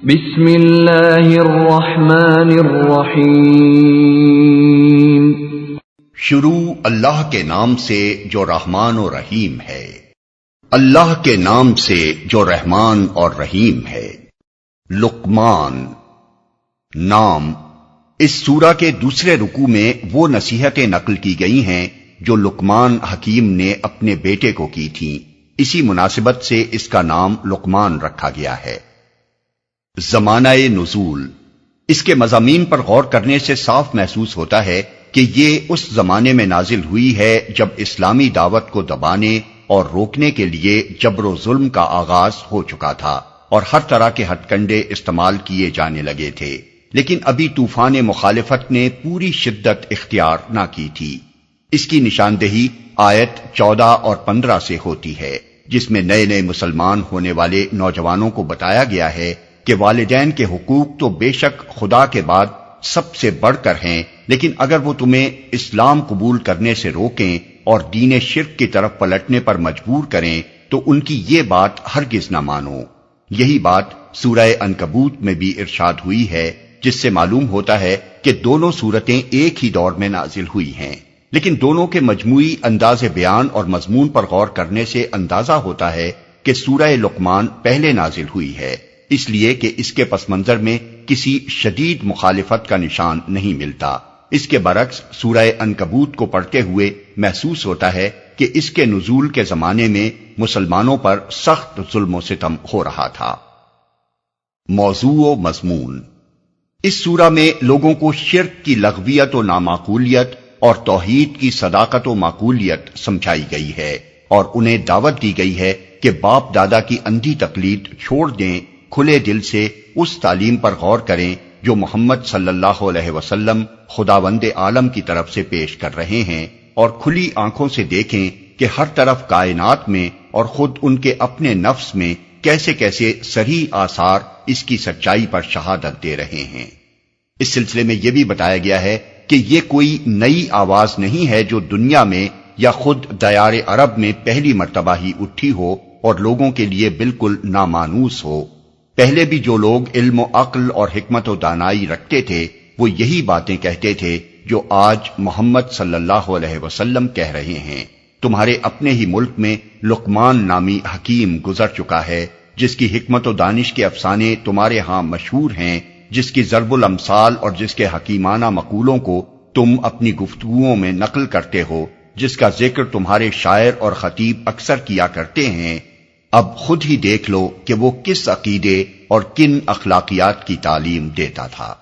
بسم اللہ الرحمن الرحیم۔ شروع اللہ کے نام سے جو رحمان و رحیم ہے۔ اللہ کے نام سے جو رحمان اور رحیم ہے۔ لقمان نام۔ اس سورہ کے دوسرے رکوع میں وہ نصیحتیں نقل کی گئی ہیں جو لقمان حکیم نے اپنے بیٹے کو کی تھیں، اسی مناسبت سے اس کا نام لقمان رکھا گیا ہے۔ زمانہ نزول۔ اس کے مضامین پر غور کرنے سے صاف محسوس ہوتا ہے کہ یہ اس زمانے میں نازل ہوئی ہے جب اسلامی دعوت کو دبانے اور روکنے کے لیے جبر و ظلم کا آغاز ہو چکا تھا اور ہر طرح کے ہتھ کنڈے استعمال کیے جانے لگے تھے، لیکن ابھی طوفان مخالفت نے پوری شدت اختیار نہ کی تھی۔ اس کی نشاندہی آیت 14 اور 15 سے ہوتی ہے، جس میں نئے نئے مسلمان ہونے والے نوجوانوں کو بتایا گیا ہے کہ والدین کے حقوق تو بے شک خدا کے بعد سب سے بڑھ کر ہیں، لیکن اگر وہ تمہیں اسلام قبول کرنے سے روکیں اور دین شرک کی طرف پلٹنے پر مجبور کریں تو ان کی یہ بات ہرگز نہ مانو۔ یہی بات سورہ عنکبوت میں بھی ارشاد ہوئی ہے، جس سے معلوم ہوتا ہے کہ دونوں سورتیں ایک ہی دور میں نازل ہوئی ہیں، لیکن دونوں کے مجموعی انداز بیان اور مضمون پر غور کرنے سے اندازہ ہوتا ہے کہ سورہ لقمان پہلے نازل ہوئی ہے، اس لیے کہ اس کے پس منظر میں کسی شدید مخالفت کا نشان نہیں ملتا۔ اس کے برعکس سورہ عنکبوت کو پڑھتے ہوئے محسوس ہوتا ہے کہ اس کے نزول کے زمانے میں مسلمانوں پر سخت ظلم و ستم ہو رہا تھا۔ موضوع و مضمون۔ اس سورہ میں لوگوں کو شرک کی لغویت و نامعقولیت اور توحید کی صداقت و معقولیت سمجھائی گئی ہے اور انہیں دعوت دی گئی ہے کہ باپ دادا کی اندھی تقلید چھوڑ دیں، کھلے دل سے اس تعلیم پر غور کریں جو محمد صلی اللہ علیہ وسلم خداوند عالم کی طرف سے پیش کر رہے ہیں، اور کھلی آنکھوں سے دیکھیں کہ ہر طرف کائنات میں اور خود ان کے اپنے نفس میں کیسے کیسے صریح آثار اس کی سچائی پر شہادت دے رہے ہیں۔ اس سلسلے میں یہ بھی بتایا گیا ہے کہ یہ کوئی نئی آواز نہیں ہے جو دنیا میں یا خود دیار عرب میں پہلی مرتبہ ہی اٹھی ہو اور لوگوں کے لیے بالکل نامانوس ہو۔ پہلے بھی جو لوگ علم و عقل اور حکمت و دانائی رکھتے تھے وہ یہی باتیں کہتے تھے جو آج محمد صلی اللہ علیہ وسلم کہہ رہے ہیں۔ تمہارے اپنے ہی ملک میں لقمان نامی حکیم گزر چکا ہے، جس کی حکمت و دانش کے افسانے تمہارے ہاں مشہور ہیں، جس کی ضرب الامثال اور جس کے حکیمانہ مقولوں کو تم اپنی گفتگوؤں میں نقل کرتے ہو، جس کا ذکر تمہارے شاعر اور خطیب اکثر کیا کرتے ہیں۔ اب خود ہی دیکھ لو کہ وہ کس عقیدے اور کن اخلاقیات کی تعلیم دیتا تھا۔